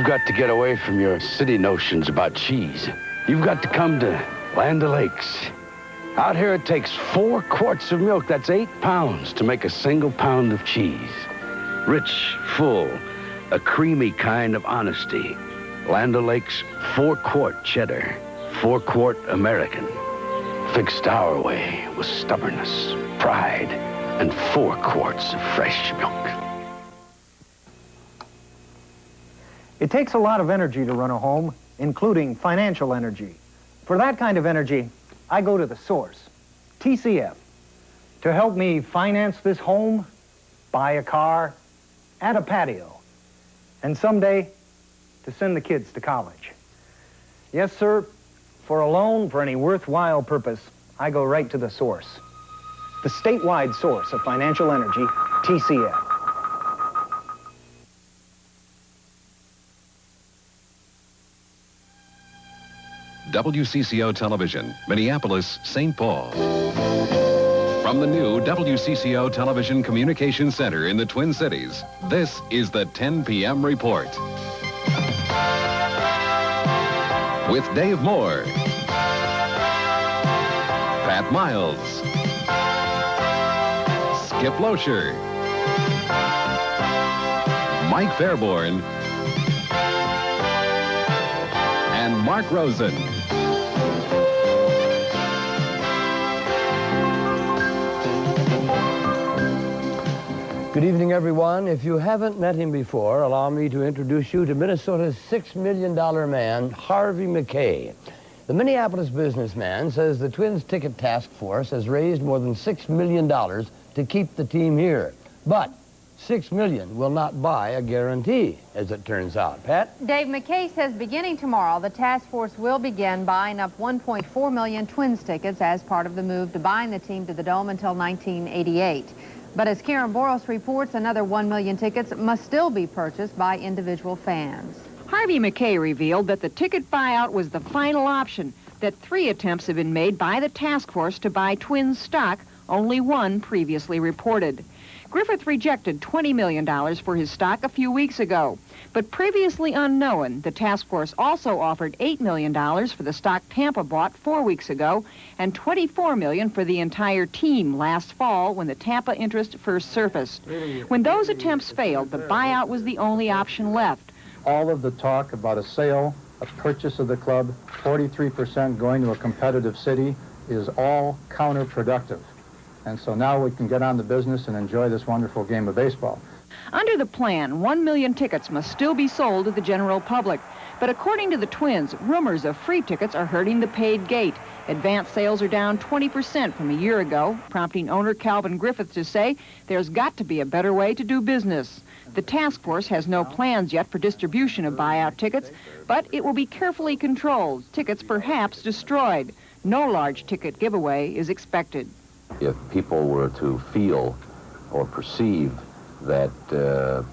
got to get away from your city notions about cheese. You've got to come to Land O'Lakes. Out here it takes 4 quarts of milk, that's 8 pounds, to make a single pound of cheese. Rich, full, a creamy kind of honesty. Land O'Lakes 4-quart cheddar, 4-quart American. Fixed our way with stubbornness, pride, and 4 quarts of fresh milk. It takes a lot of energy to run a home, including financial energy. For that kind of energy, I go to the source, TCF, to help me finance this home, buy a car, add a patio, and someday to send the kids to college. Yes, sir, for a loan for any worthwhile purpose, I go right to the source. The statewide source of financial energy, TCF. WCCO Television, Minneapolis, St. Paul. From the new WCCO Television Communications Center in the Twin Cities, this is the 10 p.m. report. With Dave Moore, Pat Miles, Skip Loescher, Mike Fairborn, and Mark Rosen. Good evening, everyone. If you haven't met him before, allow me to introduce you to Minnesota's $6 million man, Harvey McKay. The Minneapolis businessman says the Twins Ticket Task Force has raised more than $6 million to keep the team here. But $6 million will not buy a guarantee, as it turns out. Pat? Dave McKay says beginning tomorrow, the task force will begin buying up 1.4 million Twins tickets as part of the move to bind the team to the Dome until 1988. But as Karen Boros reports, another 1 million tickets must still be purchased by individual fans. Harvey McKay revealed that the ticket buyout was the final option, that 3 attempts have been made by the task force to buy Twins stock, only 1 previously reported. Griffith rejected $20 million for his stock a few weeks ago. But previously unknown, the task force also offered $8 million for the stock Tampa bought 4 weeks ago and $24 million for the entire team last fall when the Tampa interest first surfaced. When those attempts failed, the buyout was the only option left. All of the talk about a sale, a purchase of the club, 43% going to a competitive city, is all counterproductive. And so now we can get on the business and enjoy this wonderful game of baseball. Under the plan, 1 million tickets must still be sold to the general public. But according to the Twins, rumors of free tickets are hurting the paid gate. Advance sales are down 20% from a year ago, prompting owner Calvin Griffith to say there's got to be a better way to do business. The task force has no plans yet for distribution of buyout tickets, but it will be carefully controlled, tickets perhaps destroyed. No large ticket giveaway is expected. If people were to feel or perceive that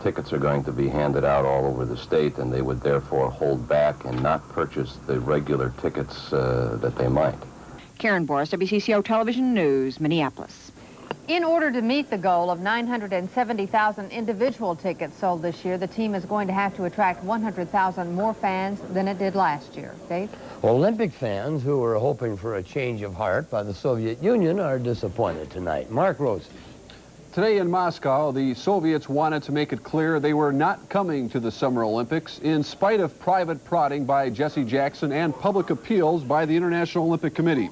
tickets are going to be handed out all over the state, and they would therefore hold back and not purchase the regular tickets that they might. Karen Boris, WCCO Television News, Minneapolis. In order to meet the goal of 970,000 individual tickets sold this year, the team is going to have to attract 100,000 more fans than it did last year. Dave? Olympic fans who were hoping for a change of heart by the Soviet Union are disappointed tonight. Mark Rosen. Today in Moscow, the Soviets wanted to make it clear they were not coming to the Summer Olympics in spite of private prodding by Jesse Jackson and public appeals by the International Olympic Committee.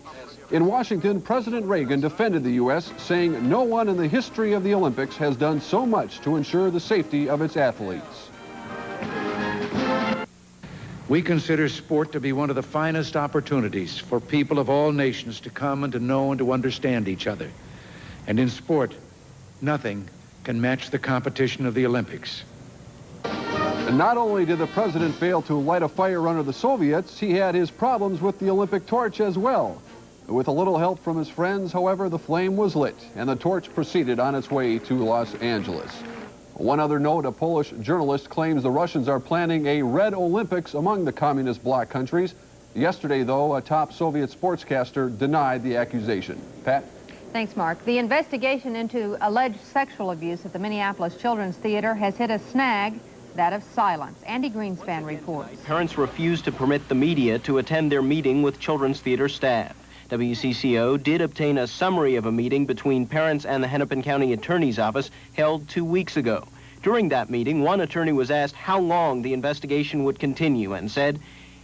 In Washington, President Reagan defended the U.S., saying no one in the history of the Olympics has done so much to ensure the safety of its athletes. We consider sport to be one of the finest opportunities for people of all nations to come and to know and to understand each other. And in sport, nothing can match the competition of the Olympics. And not only did the president fail to light a fire under the Soviets, he had his problems with the Olympic torch as well. With a little help from his friends, however, the flame was lit, and the torch proceeded on its way to Los Angeles. One other note, a Polish journalist claims the Russians are planning a Red Olympics among the communist bloc countries. Yesterday, though, a top Soviet sportscaster denied the accusation. Pat? Thanks, Mark. The investigation into alleged sexual abuse at the Minneapolis Children's Theater has hit a snag that of silence. Andy Greenspan reports. Parents refused to permit the media to attend their meeting with Children's Theater staff. WCCO did obtain a summary of a meeting between parents and the Hennepin County Attorney's Office held 2 weeks ago. During that meeting, one attorney was asked how long the investigation would continue and said,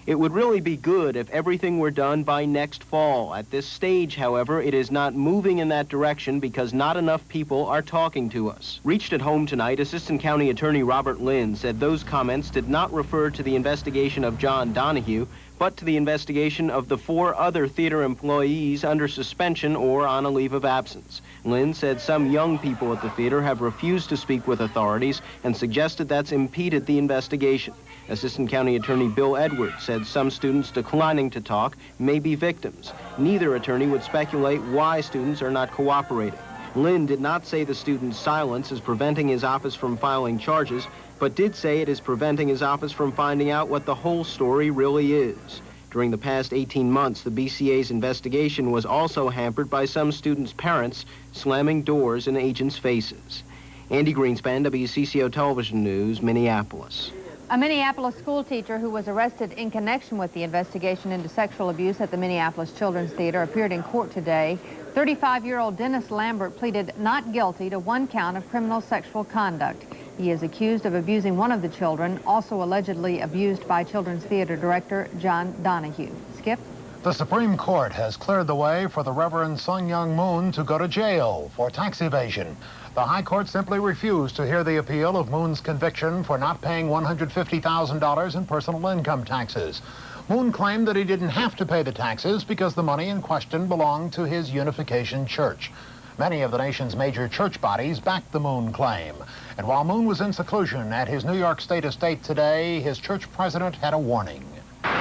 "It would really be good if everything were done by next fall. At this stage, however, it is not moving in that direction because not enough people are talking to us." Reached at home tonight, Assistant County Attorney Robert Lynn said those comments did not refer to the investigation of John Donahue, but to the investigation of the 4 other theater employees under suspension or on a leave of absence. Lynn said some young people at the theater have refused to speak with authorities and suggested that's impeded the investigation. Assistant County Attorney Bill Edwards said some students declining to talk may be victims. Neither attorney would speculate why students are not cooperating. Lynn did not say the student's silence is preventing his office from filing charges, but did say it is preventing his office from finding out what the whole story really is. During the past 18 months, the BCA's investigation was also hampered by some students' parents slamming doors in agents' faces. Andy Greenspan, WCCO Television News, Minneapolis. A Minneapolis school teacher who was arrested in connection with the investigation into sexual abuse at the Minneapolis Children's Theater appeared in court today. 35-year-old Dennis Lambert pleaded not guilty to 1 count of criminal sexual conduct. He is accused of abusing one of the children, also allegedly abused by Children's Theater director John Donahue. Skip? The Supreme Court has cleared the way for the Reverend Sung Young Moon to go to jail for tax evasion. The High Court simply refused to hear the appeal of Moon's conviction for not paying $150,000 in personal income taxes. Moon claimed that he didn't have to pay the taxes because the money in question belonged to his Unification Church. Many of the nation's major church bodies backed the Moon claim. And while Moon was in seclusion at his New York State estate today, his church president had a warning.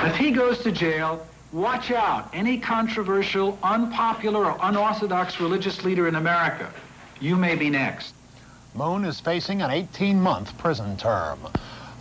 If he goes to jail, watch out. Any controversial, unpopular, or unorthodox religious leader in America, you may be next. Moon is facing an 18-month prison term.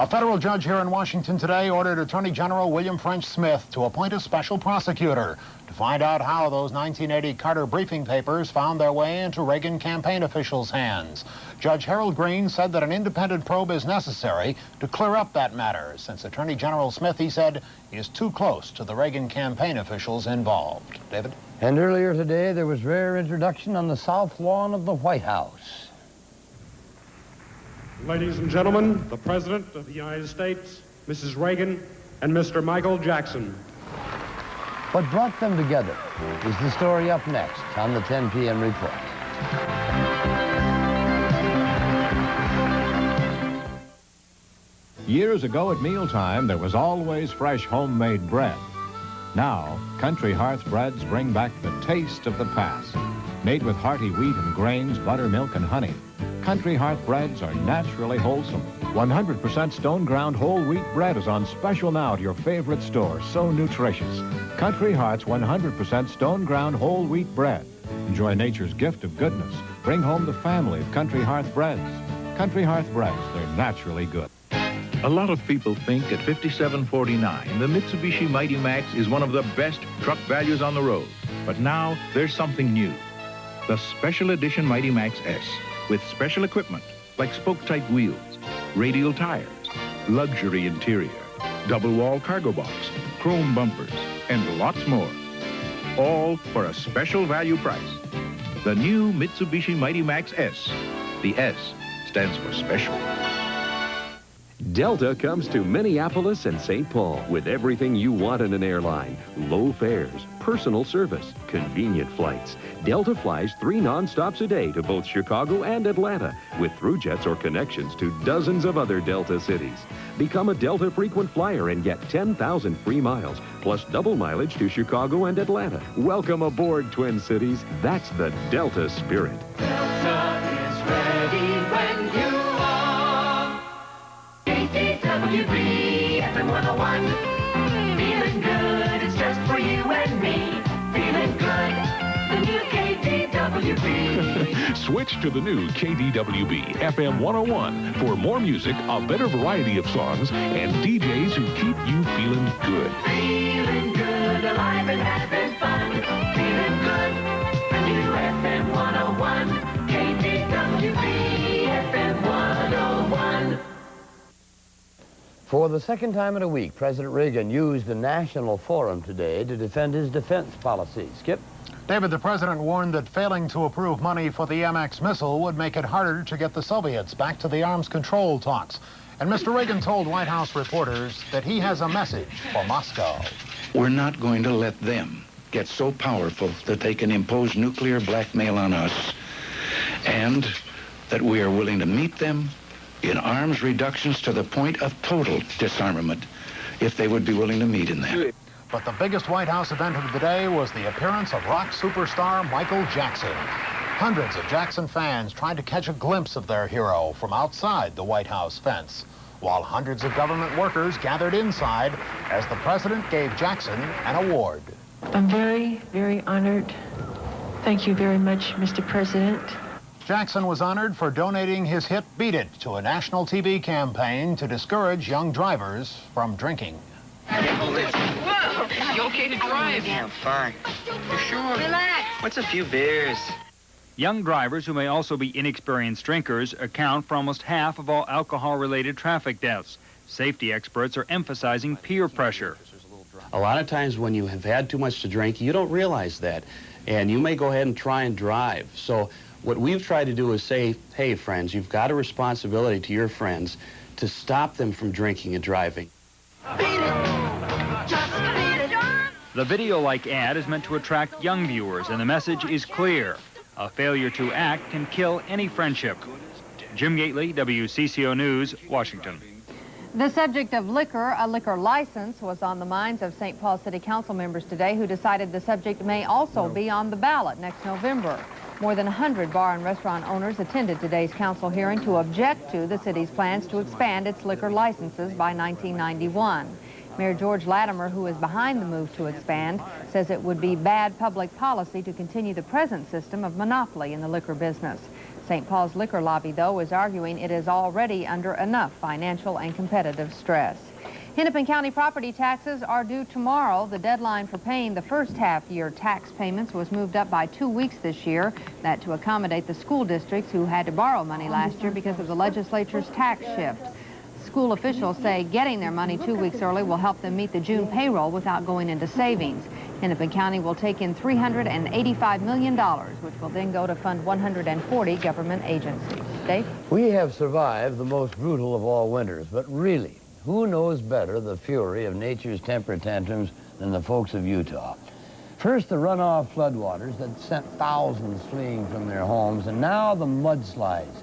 A federal judge here in Washington today ordered Attorney General William French Smith to appoint a special prosecutor to find out how those 1980 Carter briefing papers found their way into Reagan campaign officials' hands. Judge Harold Green said that an independent probe is necessary to clear up that matter, since Attorney General Smith, he said, is too close to the Reagan campaign officials involved. David? And earlier today, there was rare introduction on the south lawn of the White House. Ladies and gentlemen, the President of the United States, Mrs. Reagan, and Mr. Michael Jackson. What brought them together is the story up next on the 10 p.m. report. Years ago at mealtime, there was always fresh homemade bread. Now, Country Hearth breads bring back the taste of the past. Made with hearty wheat and grains, buttermilk, and honey, Country Hearth breads are naturally wholesome. 100% stone-ground whole wheat bread is on special now at your favorite store. So nutritious. Country Hearth's 100% stone-ground whole wheat bread. Enjoy nature's gift of goodness. Bring home the family of Country Hearth breads. Country Hearth breads, they're naturally good. A lot of people think at $57.49, the Mitsubishi Mighty Max is one of the best truck values on the road. But now, there's something new. The Special Edition Mighty Max S, with special equipment like spoke-type wheels, radial tires, luxury interior, double-wall cargo box, chrome bumpers, and lots more. All for a special value price. The new Mitsubishi Mighty Max S. The S stands for special. Delta comes to Minneapolis and St. Paul with everything you want in an airline. Low fares, personal service, convenient flights. Delta flies 3 non-stops a day to both Chicago and Atlanta with through jets or connections to dozens of other Delta cities. Become a Delta frequent flyer and get 10,000 free miles, plus double mileage to Chicago and Atlanta. Welcome aboard, Twin Cities. That's the Delta spirit. Delta is ready when you are. KTWB FM 101. Feeling good, it's just for you and me. Feeling good, the new KTWB. Switch to the new KDWB FM 101 for more music, a better variety of songs, and DJs who keep you feeling good. Feeling good, alive and having fun. Feeling good, the new FM 101. KTWB FM 101. For the second time in a week, President Reagan used the national forum today to defend his defense policy. Skip? David, the president warned that failing to approve money for the MX missile would make it harder to get the Soviets back to the arms control talks. And Mr. Reagan told White House reporters that he has a message for Moscow. We're not going to let them get so powerful that they can impose nuclear blackmail on us, and that we are willing to meet them in arms reductions to the point of total disarmament if they would be willing to meet in that. But the biggest White House event of the day was the appearance of rock superstar Michael Jackson. Hundreds of Jackson fans tried to catch a glimpse of their hero from outside the White House fence, while hundreds of government workers gathered inside as the president gave Jackson an award. I'm very, very honored. Thank you very much, Mr. President. Jackson was honored for donating his hit Beat It to a national TV campaign to discourage young drivers from drinking. Whoa! You okay to drive? Yeah, I'm fine. You sure? Relax. What's a few beers? Young drivers, who may also be inexperienced drinkers, account for almost half of all alcohol-related traffic deaths. Safety experts are emphasizing peer pressure. A lot of times when you have had too much to drink, you don't realize that, and you may go ahead and try and drive. So what we've tried to do is say, hey, friends, you've got a responsibility to your friends to stop them from drinking and driving. The video-like ad is meant to attract young viewers, and the message is clear. A failure to act can kill any friendship. Jim Gately, WCCO News, Washington. The subject of liquor, a liquor license, was on the minds of St. Paul City Council members today, who decided the subject may also be on the ballot next November. More than 100 bar and restaurant owners attended today's council hearing to object to the city's plans to expand its liquor licenses by 1991. Mayor George Latimer, who is behind the move to expand, says it would be bad public policy to continue the present system of monopoly in the liquor business. St. Paul's liquor lobby, though, is arguing it is already under enough financial and competitive stress. Hennepin County property taxes are due tomorrow. The deadline for paying the first half-year tax payments was moved up by 2 weeks this year. That to accommodate the school districts who had to borrow money last year because of the legislature's tax shift. School officials say getting their money 2 weeks early will help them meet the June payroll without going into savings. Hennepin County will take in $385 million, which will then go to fund 140 government agencies. Dave? We have survived the most brutal of all winters, but really, who knows better the fury of nature's temper tantrums than the folks of Utah? First, the runoff floodwaters that sent thousands fleeing from their homes, and now the mudslides.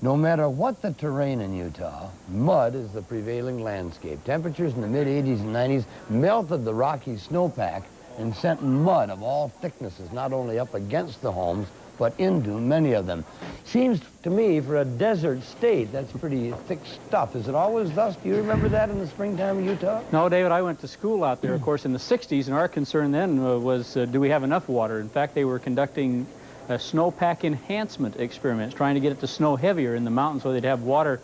No matter what the terrain in Utah, mud is the prevailing landscape. Temperatures in the mid-80s and 90s melted the rocky snowpack and sent mud of all thicknesses not only up against the homes, but into many of them. Seems to me, for a desert state, that's pretty thick stuff. Is it always thus? Do you remember that in the springtime of Utah? No, David, I went to school out there, of course, in the 60s, and our concern then was, do we have enough water? In fact, they were conducting snowpack enhancement experiments, trying to get it to snow heavier in the mountains so they'd have water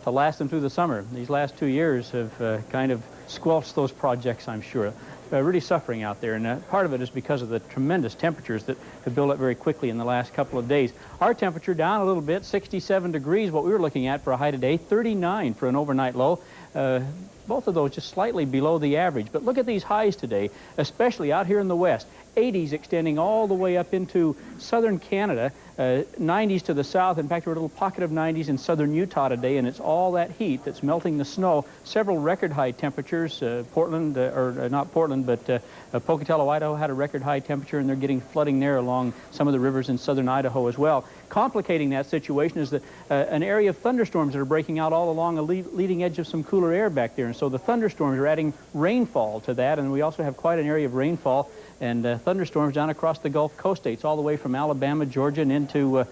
to last them through the summer. These last 2 years have kind of squelched those projects, I'm sure. Really suffering out there, and part of it is because of the tremendous temperatures that have built up very quickly in the last couple of days. Our temperature down a little bit, 67 degrees, what we were looking at for a high today, 39 for an overnight low. Both of those just slightly below the average. But look at these highs today, especially out here in the west. 80s extending all the way up into southern Canada, 90s to the south. In fact, we're a little pocket of 90s in southern Utah today, and it's all that heat that's melting the snow. Several record high temperatures. Portland, or not Portland, but Pocatello, Idaho had a record high temperature, and they're getting flooding there along some of the rivers in southern Idaho as well. Complicating that situation is that an area of thunderstorms that are breaking out all along a leading edge of some cooler air back there. And so the thunderstorms are adding rainfall to that, and we also have quite an area of rainfall and thunderstorms down across the Gulf Coast states, all the way from Alabama, Georgia, and into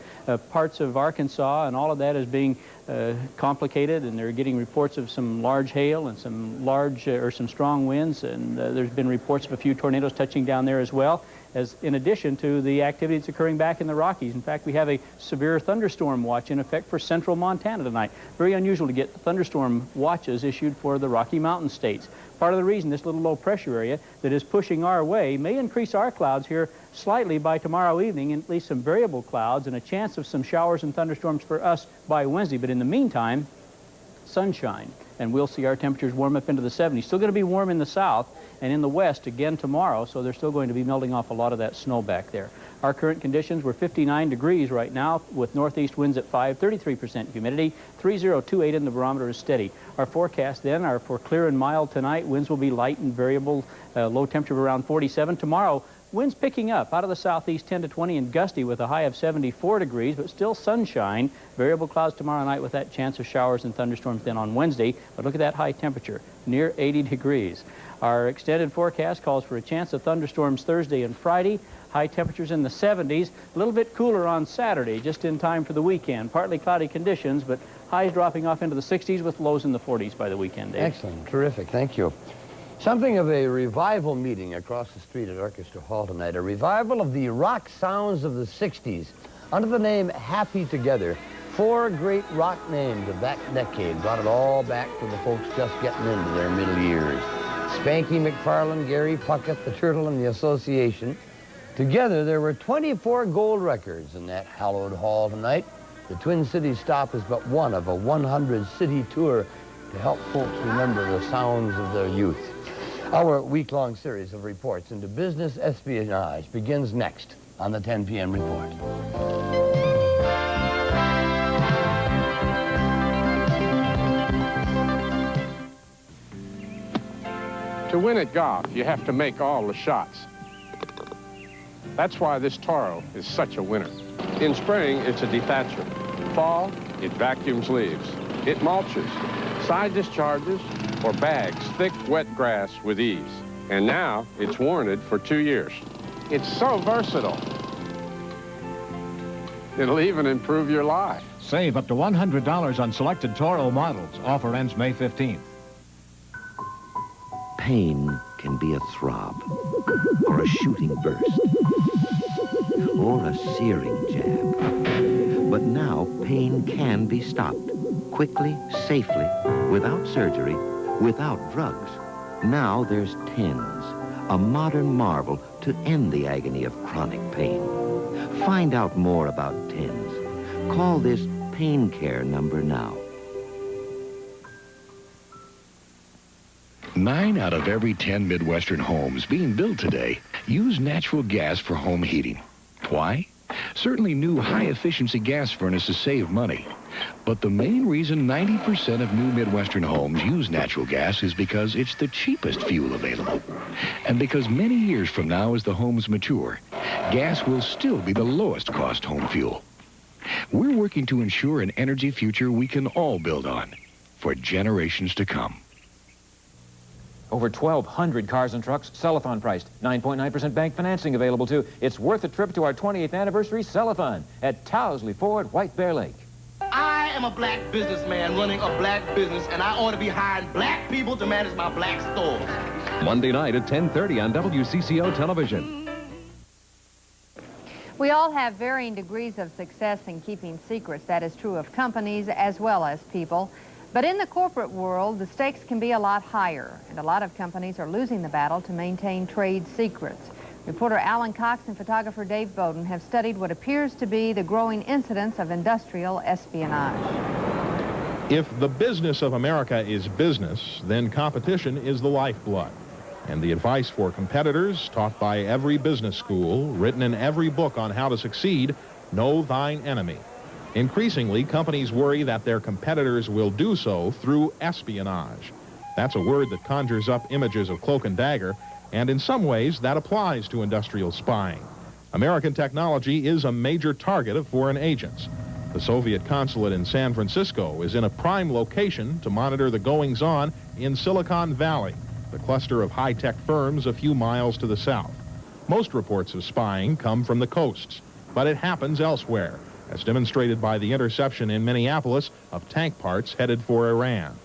parts of Arkansas, and all of that is being complicated, and they're getting reports of some large hail and some large or some strong winds, and there's been reports of a few tornadoes touching down there as well, as in addition to the activity that's occurring back in the Rockies. In fact, we have a severe thunderstorm watch in effect for central Montana tonight. Very unusual to get thunderstorm watches issued for the Rocky Mountain states. Part of the reason this little low pressure area that is pushing our way may increase our clouds here slightly by tomorrow evening, and at least some variable clouds and a chance of some showers and thunderstorms for us by Wednesday. But in the meantime, sunshine. and we'll see our temperatures warm up into the 70s. Still going to be warm in the south and in the west again tomorrow, so they're still going to be melting off a lot of that snow back there. Our current conditions, we're 59 degrees right now with northeast winds at 5, 33% humidity, 3028 in the barometer is steady. Our forecast then are for clear and mild tonight. Winds will be light and variable, low temperature around 47. Tomorrow, winds picking up out of the southeast 10 to 20 and gusty with a high of 74 degrees, but still sunshine. Variable clouds tomorrow night with that chance of showers and thunderstorms then on Wednesday. But look at that high temperature, near 80 degrees. Our extended forecast calls for a chance of thunderstorms Thursday and Friday. High temperatures in the 70s, a little bit cooler on Saturday, just in time for the weekend. Partly cloudy conditions, but highs dropping off into the 60s with lows in the 40s by the weekend, Dave. Excellent, terrific, thank you. Something of a revival meeting across the street at Orchestra Hall tonight, a revival of the rock sounds of the 60s. Under the name Happy Together, 4 great rock names of that decade brought it all back for the folks just getting into their middle years. Spanky McFarlane, Gary Puckett, the Turtle, and the Association. Together, there were 24 gold records in that hallowed hall tonight. The Twin Cities stop is but one of a 100-city tour to help folks remember the sounds of their youth. Our week-long series of reports into business espionage begins next on the 10 p.m. report. To win at golf, you have to make all the shots. That's why this Toro is such a winner. In spring, it's a detacher. Fall, it vacuums leaves. It mulches, side discharges, or bags thick, wet grass with ease. And now, it's warranted for 2 years. It's so versatile. It'll even improve your life. Save up to $100 on selected Toro models. Offer ends May 15th. Pain can be a throb, or a shooting burst, or a searing jab. But now pain can be stopped, quickly, safely, without surgery, without drugs. Now there's TENS, a modern marvel to end the agony of chronic pain. Find out more about TENS. Call this Pain Care number now. 9 out of every 10 Midwestern homes being built today use natural gas for home heating. Why? Certainly new high-efficiency gas furnaces save money. But the main reason 90% of new Midwestern homes use natural gas is because it's the cheapest fuel available. And because many years from now, as the homes mature, gas will still be the lowest cost home fuel. We're working to ensure an energy future we can all build on for generations to come. Over 1,200 cars and trucks, Cellathon priced. 9.9% bank financing available, too. It's worth a trip to our 28th anniversary Cellathon at Towsley Ford, White Bear Lake. I am a black businessman running a black business, and I ought to be hiring black people to manage my black stores. Monday night at 10:30 on WCCO television. We all have varying degrees of success in keeping secrets. That is true of companies as well as people. But in the corporate world, the stakes can be a lot higher, and a lot of companies are losing the battle to maintain trade secrets. Reporter Alan Cox and photographer Dave Bowden have studied what appears to be the growing incidence of industrial espionage. If the business of America is business, then competition is the lifeblood. And the advice for competitors, taught by every business school, written in every book on how to succeed, know thine enemy. Increasingly, companies worry that their competitors will do so through espionage. That's a word that conjures up images of cloak and dagger, and in some ways that applies to industrial spying. American technology is a major target of foreign agents. The Soviet consulate in San Francisco is in a prime location to monitor the goings-on in Silicon Valley, the cluster of high-tech firms a few miles to the south. Most reports of spying come from the coasts, but it happens elsewhere, as demonstrated by the interception in Minneapolis of tank parts headed for Iran.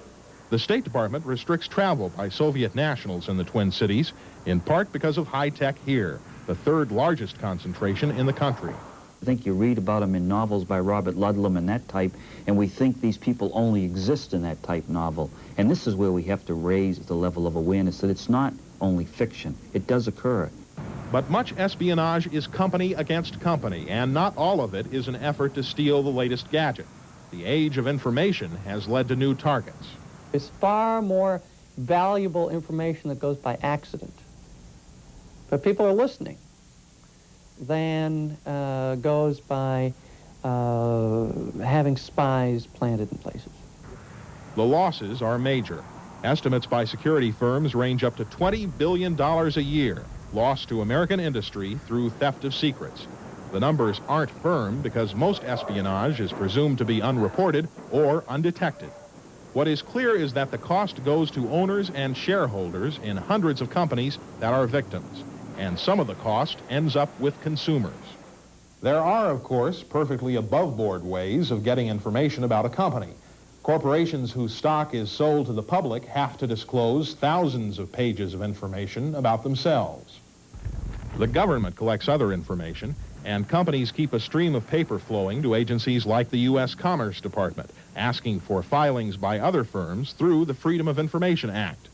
The State Department restricts travel by Soviet nationals in the Twin Cities, in part because of high-tech here, the third largest concentration in the country. I think you read about them in novels by Robert Ludlum and that type, and we think these people only exist in that type novel. And this is where we have to raise the level of awareness that it's not only fiction. It does occur. But much espionage is company against company, and not all of it is an effort to steal the latest gadget. The age of information has led to new targets. There's far more valuable information that goes by accident, but people are listening, than goes by having spies planted in places. The losses are major. Estimates by security firms range up to $20 billion a year lost to American industry through theft of secrets. The numbers aren't firm because most espionage is presumed to be unreported or undetected. What is clear is that the cost goes to owners and shareholders in hundreds of companies that are victims, and some of the cost ends up with consumers. There are, of course, perfectly above-board ways of getting information about a company. Corporations whose stock is sold to the public have to disclose thousands of pages of information about themselves. The government collects other information, and companies keep a stream of paper flowing to agencies like the U.S. Commerce Department, asking for filings by other firms through the Freedom of Information Act.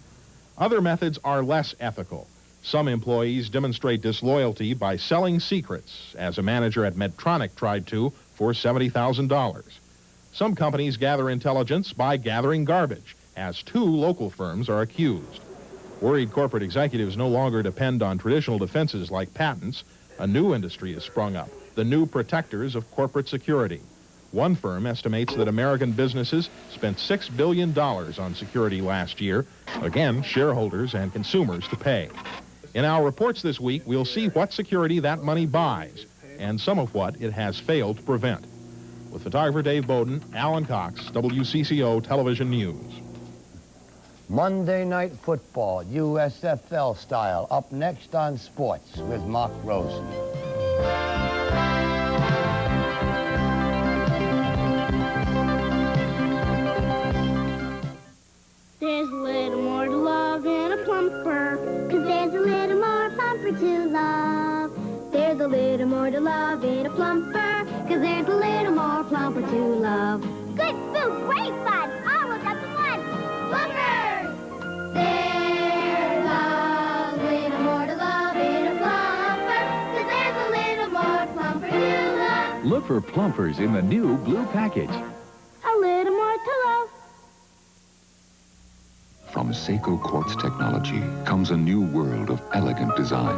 Other methods are less ethical. Some employees demonstrate disloyalty by selling secrets, as a manager at Medtronic tried to for $70,000. Some companies gather intelligence by gathering garbage, as 2 local firms are accused. Worried corporate executives no longer depend on traditional defenses like patents. A new industry has sprung up, the new protectors of corporate security. One firm estimates that American businesses spent $6 billion on security last year. Again, shareholders and consumers to pay. In our reports this week, we'll see what security that money buys and some of what it has failed to prevent. With photographer Dave Bowden, Alan Cox, WCCO Television News. Monday Night Football, USFL style, up next on Sports with Mark Rosen. There's a little more to love in a plumper, 'cause there's a little more plumper to love. There's a little more to love in a plumper, 'cause there's a little more plumper to love. Good food, great fun, all rolled up in one. Plumpers! There's a little more to love in a plumper, 'cause there's a little more plumper to love. Look for Plumpers in the new blue package. A little more to love. From Seiko Quartz technology comes a new world of elegant design,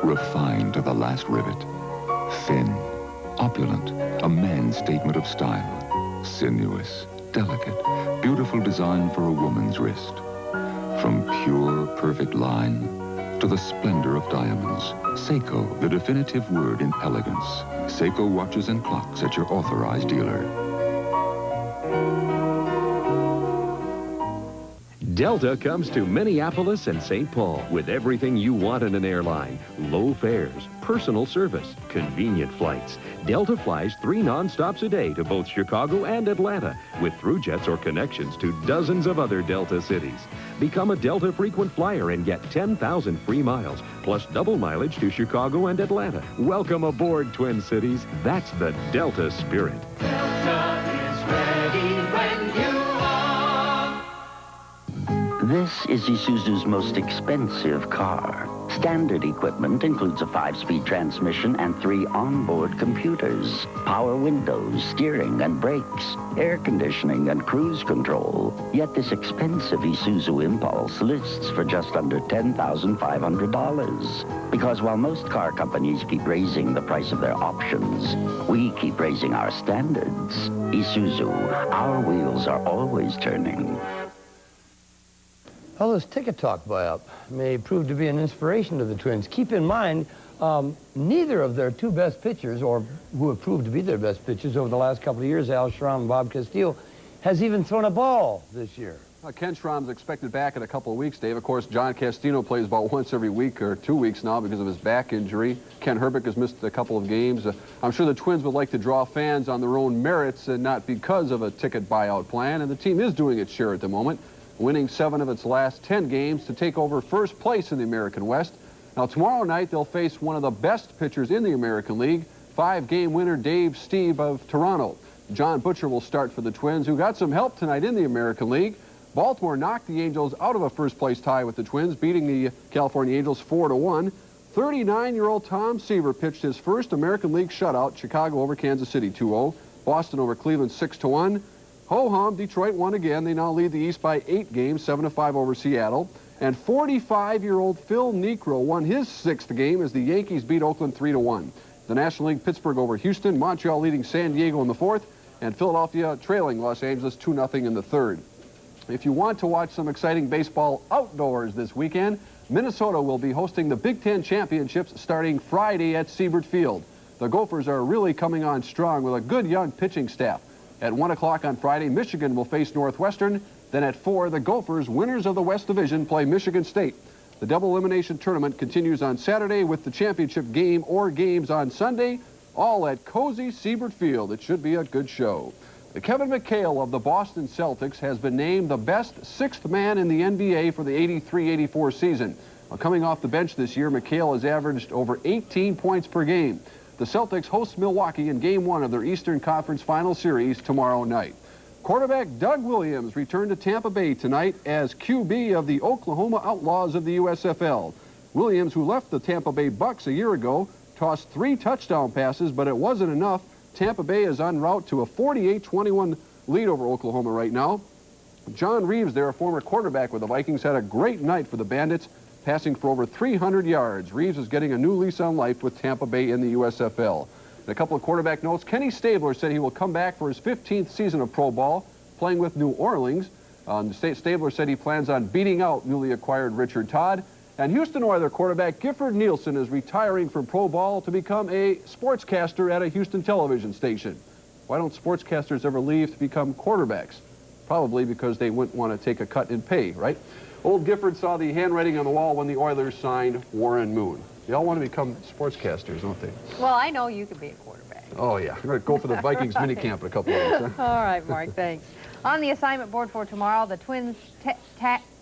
refined to the last rivet. Thin, opulent, a man's statement of style. Sinuous, delicate, beautiful design for a woman's wrist. From pure, perfect line to the splendor of diamonds, Seiko, the definitive word in elegance. Seiko watches and clocks at your authorized dealer. Delta comes to Minneapolis and St. Paul with everything you want in an airline. Low fares, personal service, convenient flights. Delta flies 3 non-stops a day to both Chicago and Atlanta with through jets or connections to dozens of other Delta cities. Become a Delta frequent flyer and get 10,000 free miles, plus double mileage to Chicago and Atlanta. Welcome aboard, Twin Cities. That's the Delta spirit. Delta is ready when you are. This is Isuzu's most expensive car. Standard equipment includes a 5-speed transmission and 3 onboard computers, power windows, steering and brakes, air conditioning and cruise control. Yet this expensive Isuzu Impulse lists for just under $10,500. Because while most car companies keep raising the price of their options, we keep raising our standards. Isuzu, our wheels are always turning. Well, this ticket talk buy-up may prove to be an inspiration to the Twins. Keep in mind, neither of their 2 best pitchers, or who have proved to be their best pitchers over the last couple of years, Al Schramm and Bob Castillo, has even thrown a ball this year. Ken Schramm's expected back in a couple of weeks, Dave. Of course, John Castillo plays about once every week or 2 weeks now because of his back injury. Ken Herbeck has missed a couple of games. I'm sure the Twins would like to draw fans on their own merits and not because of a ticket buyout plan, and the team is doing its share at the moment, winning 7 of its last 10 games to take over first place in the American West. Now, tomorrow night, they'll face one of the best pitchers in the American League, 5-game winner Dave Stieb of Toronto. John Butcher will start for the Twins, who got some help tonight in the American League. Baltimore knocked the Angels out of a first-place tie with the Twins, beating the California Angels 4-1. 39-year-old Tom Seaver pitched his first American League shutout, Chicago over Kansas City 2-0, Boston over Cleveland 6-1. Ho-hum, Detroit won again. They now lead the East by 8 games, 7-5 over Seattle. And 45-year-old Phil Niekro won his 6th game as the Yankees beat Oakland 3-1. The National League, Pittsburgh over Houston, Montreal leading San Diego in the 4th, and Philadelphia trailing Los Angeles 2-0 in the 3rd. If you want to watch some exciting baseball outdoors this weekend, Minnesota will be hosting the Big Ten Championships starting Friday at Siebert Field. The Gophers are really coming on strong with a good young pitching staff. At 1 o'clock on Friday, Michigan will face Northwestern. Then at 4, the Gophers, winners of the West Division, play Michigan State. The double elimination tournament continues on Saturday with the championship game or games on Sunday, all at cozy Siebert Field. It should be a good show. The Kevin McHale of the Boston Celtics has been named the best 6th man in the NBA for the 83-84 season. Coming off the bench this year, McHale has averaged over 18 points per game. The Celtics host Milwaukee in Game 1 of their Eastern Conference Final Series tomorrow night. Quarterback Doug Williams returned to Tampa Bay tonight as QB of the Oklahoma Outlaws of the USFL. Williams, who left the Tampa Bay Bucks a year ago, tossed 3 touchdown passes, but it wasn't enough. Tampa Bay is en route to a 48-21 lead over Oklahoma right now. John Reeves, their former quarterback with the Vikings, had a great night for the Bandits, passing for over 300 yards. Reeves is getting a new lease on life with Tampa Bay in the USFL. And a couple of quarterback notes. Kenny Stabler said he will come back for his 15th season of pro ball, playing with New Orleans. Stabler said he plans on beating out newly acquired Richard Todd. And Houston Oilers quarterback Gifford Nielsen is retiring from pro ball to become a sportscaster at a Houston television station. Why don't sportscasters ever leave to become quarterbacks? Probably because they wouldn't want to take a cut in pay, right? Old Gifford saw the handwriting on the wall when the Oilers signed Warren Moon. They all want to become sportscasters, don't they? Well, I know you could be a quarterback. Oh, yeah. We're going to go for the Vikings minicamp in a couple of weeks. Huh? All right, Mark, thanks. On the assignment board for tomorrow, the Twins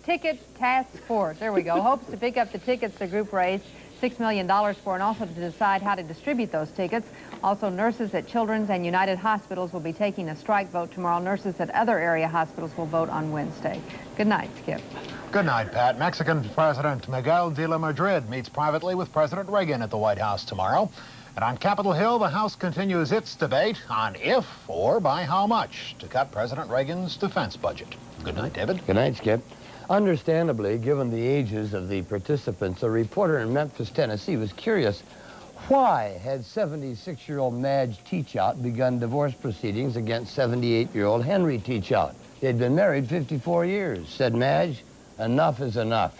Ticket Task Force, there we go, hopes to pick up the tickets the group raised $6 million for, and also to decide how to distribute those tickets. Also, nurses at Children's and United Hospitals will be taking a strike vote tomorrow. Nurses at other area hospitals will vote on Wednesday. Good night, Skip. Good night, Pat. Mexican President Miguel de la Madrid meets privately with President Reagan at the White House tomorrow. And on Capitol Hill, the House continues its debate on if or by how much to cut President Reagan's defense budget. Good night, David. Good night, Skip. Understandably, given the ages of the participants, a reporter in Memphis, Tennessee was curious why had 76-year-old Madge Teachout begun divorce proceedings against 78-year-old Henry Teachout. They'd been married 54 years. Said Madge, enough is enough.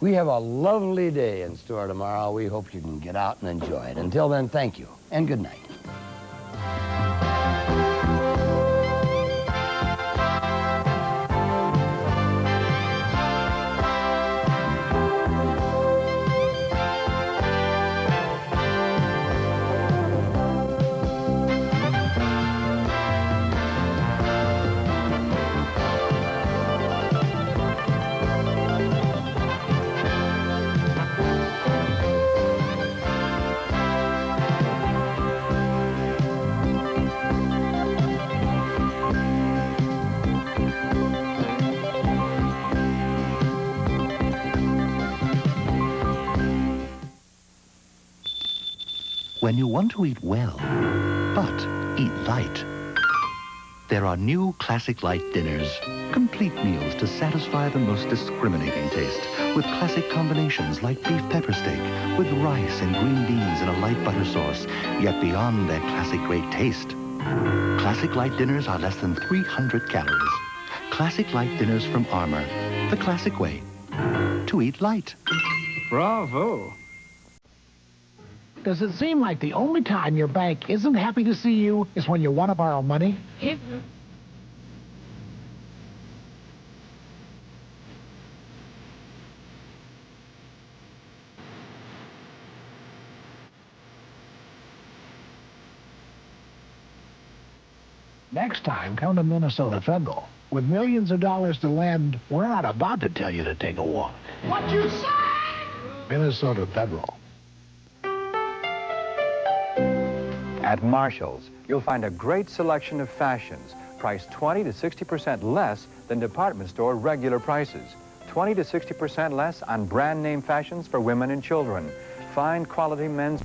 We have a lovely day in store tomorrow. We hope you can get out and enjoy it. Until then, thank you and good night. When you want to eat well, but eat light, there are new Classic Light dinners. Complete meals to satisfy the most discriminating taste with classic combinations like beef pepper steak with rice and green beans in a light butter sauce, yet beyond their classic great taste. Classic Light dinners are less than 300 calories. Classic Light dinners from Armour, the classic way to eat light. Bravo. Does it seem like the only time your bank isn't happy to see you is when you want to borrow money? Next time, come to Minnesota Federal. With millions of dollars to lend, we're not about to tell you to take a walk. What you say? Minnesota Federal. At Marshall's, you'll find a great selection of fashions, priced 20 to 60% less than department store regular prices. 20 to 60% less on brand name fashions for women and children. Fine quality men's